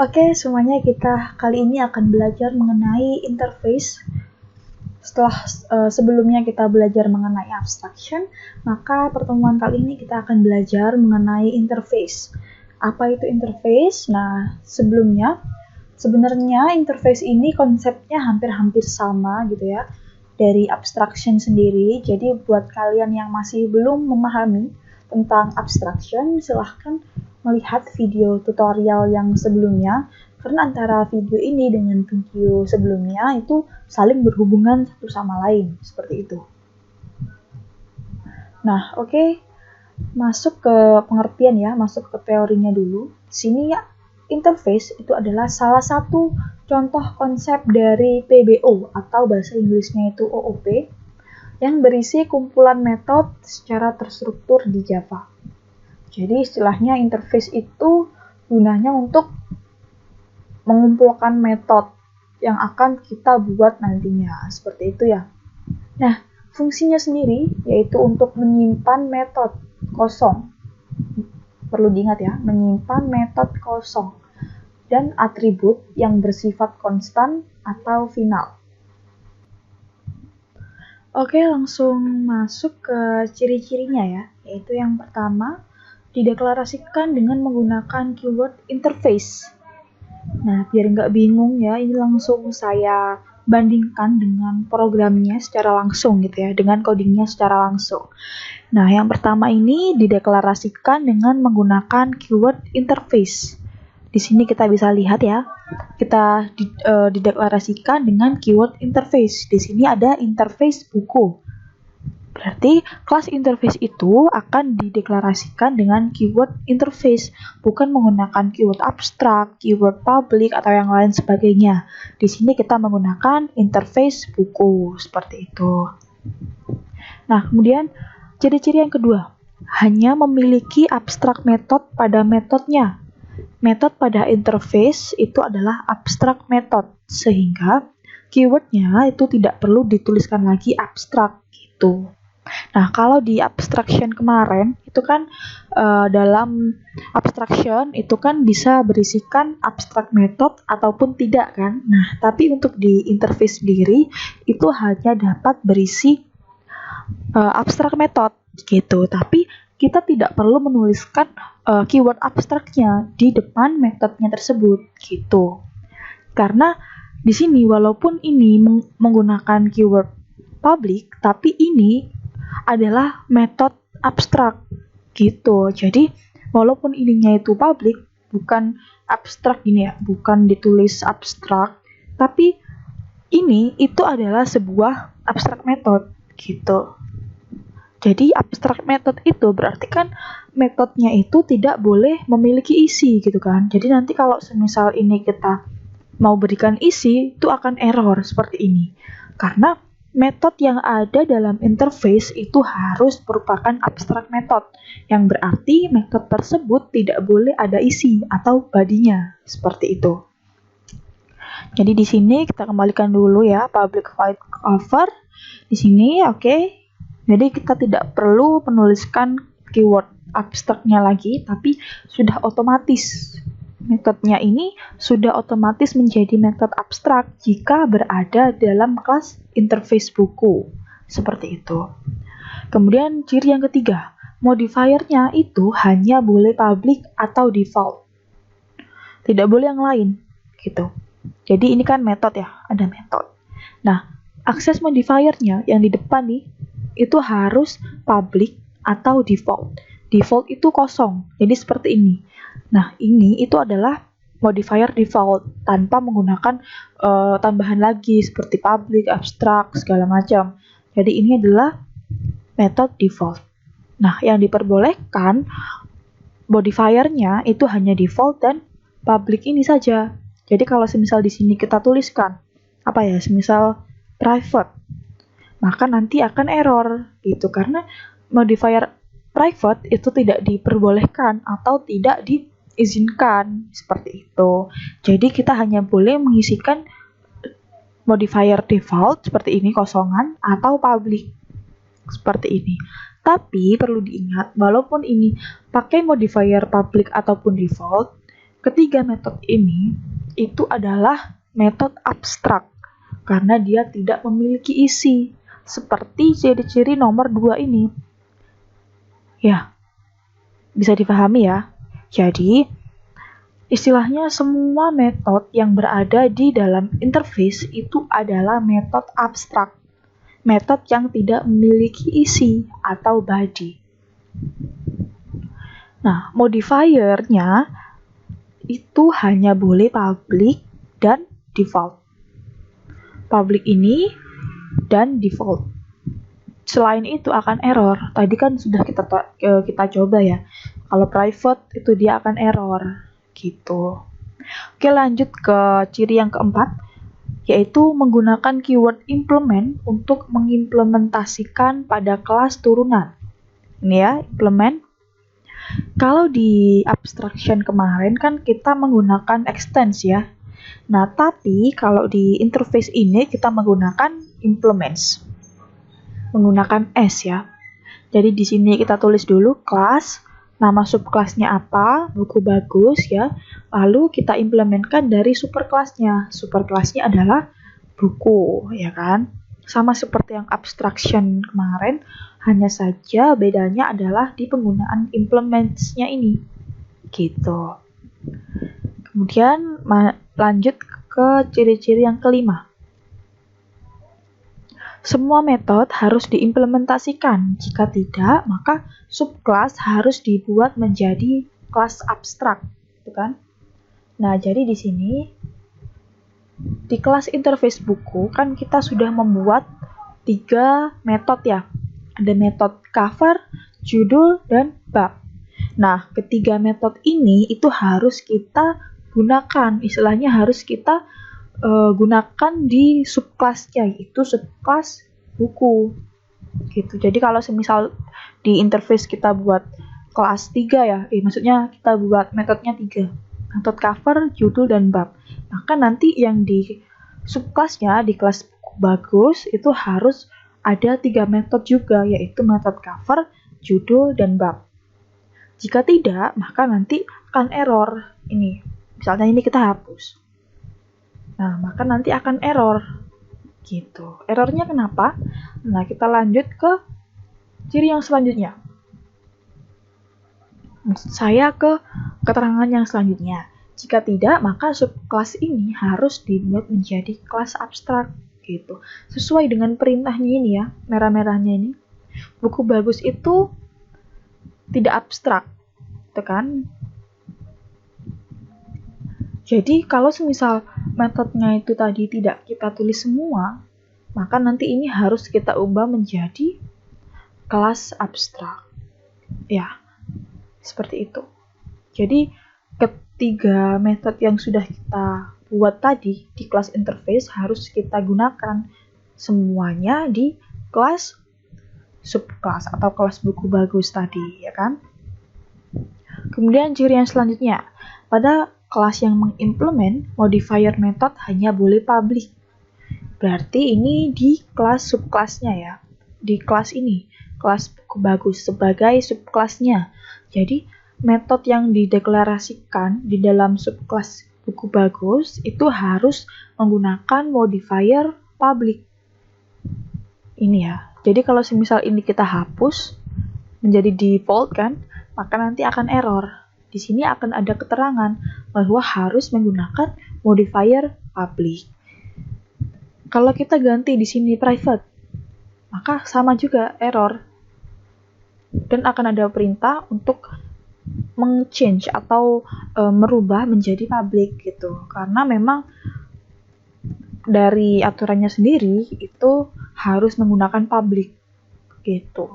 Oke, semuanya kita kali ini akan belajar mengenai interface. Setelah sebelumnya kita belajar mengenai abstraction, maka pertemuan kali ini kita akan belajar mengenai interface. Apa itu interface? Nah, sebenarnya interface ini konsepnya hampir-hampir sama gitu ya, dari abstraction sendiri. Jadi buat kalian yang masih belum memahami tentang abstraction, silahkan melihat video tutorial yang sebelumnya, karena antara video ini dengan video sebelumnya itu saling berhubungan satu sama lain, seperti itu. Nah, oke. Masuk ke pengertian ya, masuk ke teorinya dulu. Di sini ya, interface itu adalah salah satu contoh konsep dari PBO atau bahasa Inggrisnya itu OOP yang berisi kumpulan metode secara terstruktur di Java. Jadi istilahnya interface itu gunanya untuk mengumpulkan metode yang akan kita buat nantinya, seperti itu ya. Nah, fungsinya sendiri yaitu untuk menyimpan metode kosong. Perlu diingat ya, menyimpan metode kosong dan atribut yang bersifat konstan atau final. Oke, langsung masuk ke ciri-cirinya ya, yaitu yang pertama, dideklarasikan dengan menggunakan keyword interface. Nah, biar nggak bingung ya, ini langsung saya bandingkan dengan programnya secara langsung gitu ya, dengan codingnya secara langsung. Nah, yang pertama ini dideklarasikan dengan menggunakan keyword interface. Di sini kita bisa lihat ya, kita dideklarasikan dengan keyword interface. Di sini ada interface buku. Berarti kelas interface itu akan dideklarasikan dengan keyword interface, bukan menggunakan keyword abstrak, keyword public, atau yang lain sebagainya. Di sini kita menggunakan interface buku, seperti itu. Nah, kemudian ciri-ciri yang kedua, hanya memiliki abstrak method pada metodenya. Metode pada interface itu adalah abstrak method, sehingga keywordnya itu tidak perlu dituliskan lagi abstrak gitu. Nah, kalau di abstraction kemarin, itu kan dalam abstraction itu kan bisa berisikan abstrak method ataupun tidak kan. Nah, tapi untuk di interface sendiri, itu hanya dapat berisi abstrak method gitu. Tapi kita tidak perlu menuliskan keyword abstraknya di depan metodenya tersebut gitu. Karena di sini walaupun ini menggunakan keyword public, tapi ini adalah metode abstrak gitu. Jadi walaupun ininya itu public, bukan abstrak gini ya, bukan ditulis abstrak, tapi ini itu adalah sebuah abstrak method gitu. Jadi abstrak method itu berarti kan metodenya itu tidak boleh memiliki isi gitu kan. Jadi nanti kalau semisal ini kita mau berikan isi, itu akan error seperti ini. Karena metode yang ada dalam interface itu harus merupakan abstrak method, yang berarti metode tersebut tidak boleh ada isi atau bodinya, seperti itu. Jadi di sini kita kembalikan dulu ya public void cover. Di sini oke. Jadi kita tidak perlu menuliskan keyword abstraknya lagi, tapi sudah otomatis. Metodenya ini sudah otomatis menjadi metode abstrak jika berada dalam kelas interface buku. Seperti itu. Kemudian ciri yang ketiga, modifiernya itu hanya boleh public atau default. Tidak boleh yang lain, gitu. Jadi ini kan metode ya, ada metode. Nah, akses modifiernya yang di depan nih, itu harus public atau default. Default itu kosong, jadi seperti ini. Nah, ini itu adalah modifier default tanpa menggunakan tambahan lagi seperti public, abstrak, segala macam. Jadi ini adalah method default. Nah, yang diperbolehkan modifiernya itu hanya default dan public ini saja. Jadi kalau semisal di sini kita tuliskan apa ya, semisal private, maka nanti akan error gitu karena modifier private itu tidak diperbolehkan atau tidak diizinkan seperti itu. Jadi kita hanya boleh mengisikan modifier default seperti ini kosongan atau public seperti ini. Tapi perlu diingat walaupun ini pakai modifier public ataupun default, Ketiga metode ini itu adalah metode abstrak karena dia tidak memiliki isi, seperti ciri-ciri nomor 2 ini. Ya, bisa dipahami ya. Jadi, istilahnya semua metode yang berada di dalam interface itu adalah metode abstrak, metode yang tidak memiliki isi atau body. Nah, modifiernya itu hanya boleh public dan default. Public ini dan default. Selain itu akan error. Tadi kan sudah kita coba ya. Kalau private itu dia akan error gitu. Oke, lanjut ke ciri yang keempat, yaitu menggunakan keyword implement untuk mengimplementasikan pada kelas turunan. Ini ya, implement. Kalau di abstraction kemarin kan kita menggunakan extends ya. Nah, tapi kalau di interface ini kita menggunakan implements. Menggunakan S ya. Jadi di sini kita tulis dulu kelas, nama subkelasnya apa, buku bagus ya. Lalu kita implementkan dari superkelasnya. Superkelasnya adalah buku, ya kan? Sama seperti yang abstraction kemarin, hanya saja bedanya adalah di penggunaan implements-nya ini. Gitu. Kemudian lanjut ke ciri-ciri yang kelima. Semua metode harus diimplementasikan. Jika tidak, maka subclass harus dibuat menjadi kelas abstrak, gitu kan? Nah, jadi di sini di kelas interface buku kan kita sudah membuat 3 metode ya. Ada metode cover, judul, dan bab. Nah, ketiga metode ini itu harus kita gunakan, istilahnya harus kita gunakan di subclassnya, yaitu subclass buku gitu. Jadi kalau semisal di interface kita buat kelas 3 ya, maksudnya kita buat metodenya 3, metode cover, judul, dan bab, maka nanti yang di subclassnya di kelas buku bagus itu harus ada 3 metode juga, yaitu metode cover, judul, dan bab. Jika tidak, maka nanti akan error ini. Misalnya ini kita hapus. Nah, maka nanti akan error. Gitu. Errornya kenapa? Nah, kita lanjut ke ciri yang selanjutnya. Maksud saya ke keterangan yang selanjutnya. Jika tidak, maka subkelas ini harus dibuat menjadi kelas abstrak. Gitu. Sesuai dengan perintahnya ini ya, merah-merahnya ini. Buku bagus itu tidak abstrak. Gitu kan? Jadi kalau semisal metodenya itu tadi tidak kita tulis semua, maka nanti ini harus kita ubah menjadi kelas abstrak. Ya, seperti itu. Jadi ketiga metode yang sudah kita buat tadi di kelas interface harus kita gunakan semuanya di kelas subkelas atau kelas buku bagus tadi, ya kan? Kemudian ciri yang selanjutnya, pada kelas yang mengimplement modifier method hanya boleh public. Berarti ini di kelas subkelasnya ya. Di kelas ini, kelas buku bagus sebagai subkelasnya. Jadi metode yang dideklarasikan di dalam subkelas buku bagus itu harus menggunakan modifier public. Ini ya. Jadi kalau semisal ini kita hapus menjadi default kan, maka nanti akan error. Di sini akan ada keterangan bahwa harus menggunakan modifier public. Kalau kita ganti di sini private, maka sama juga error. Dan akan ada perintah untuk meng-change atau merubah menjadi public gitu. Karena memang dari aturannya sendiri itu harus menggunakan public gitu.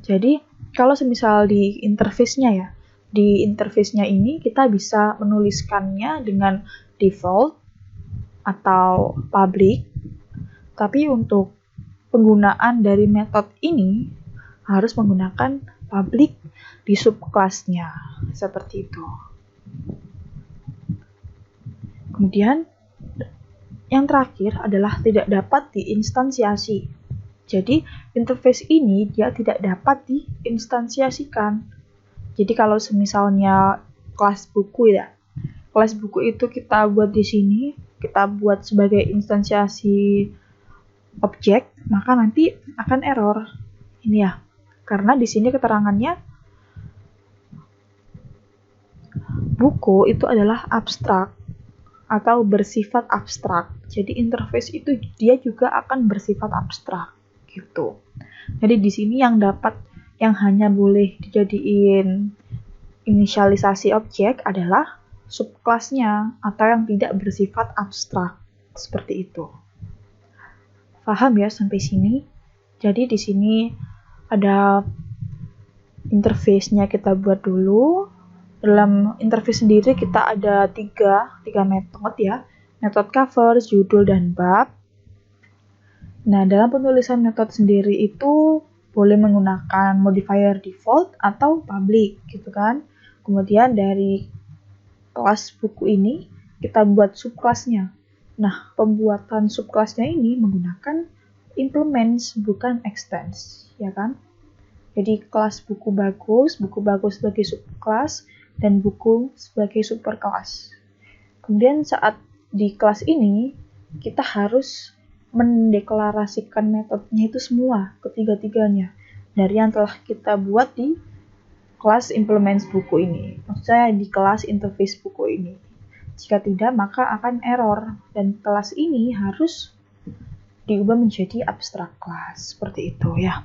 Jadi kalau semisal di interface-nya ya, di interface-nya ini kita bisa menuliskannya dengan default atau public, tapi untuk penggunaan dari metode ini harus menggunakan public di subkelasnya, seperti itu. Kemudian yang terakhir adalah tidak dapat diinstansiasi. Jadi interface ini dia tidak dapat diinstansiasikan. Jadi kalau semisalnya kelas buku ya, kelas buku itu kita buat di sini, kita buat sebagai instansiasi objek, maka nanti akan error. Ini ya, karena di sini keterangannya buku itu adalah abstrak atau bersifat abstrak. Jadi interface itu dia juga akan bersifat abstrak gitu. Jadi di sini yang hanya boleh dijadiin inisialisasi objek adalah subkelasnya atau yang tidak bersifat abstrak. Seperti itu. Paham ya sampai sini? Jadi di sini ada interface-nya kita buat dulu. Dalam interface sendiri kita ada tiga metode ya. Metode cover, judul, dan bab. Nah, dalam penulisan metode sendiri itu boleh menggunakan modifier default atau public gitu kan. Kemudian dari kelas buku ini kita buat subkelasnya. Nah, pembuatan subkelasnya ini menggunakan implements bukan extends, ya kan? Jadi kelas buku bagus sebagai subkelas dan buku sebagai superkelas. Kemudian saat di kelas ini kita harus mendeklarasikan metodenya itu semua, ketiga-tiganya, dari yang telah kita buat di kelas implements buku ini, maksudnya di kelas interface buku ini. Jika tidak, maka akan error, dan kelas ini harus diubah menjadi abstract class, seperti itu ya.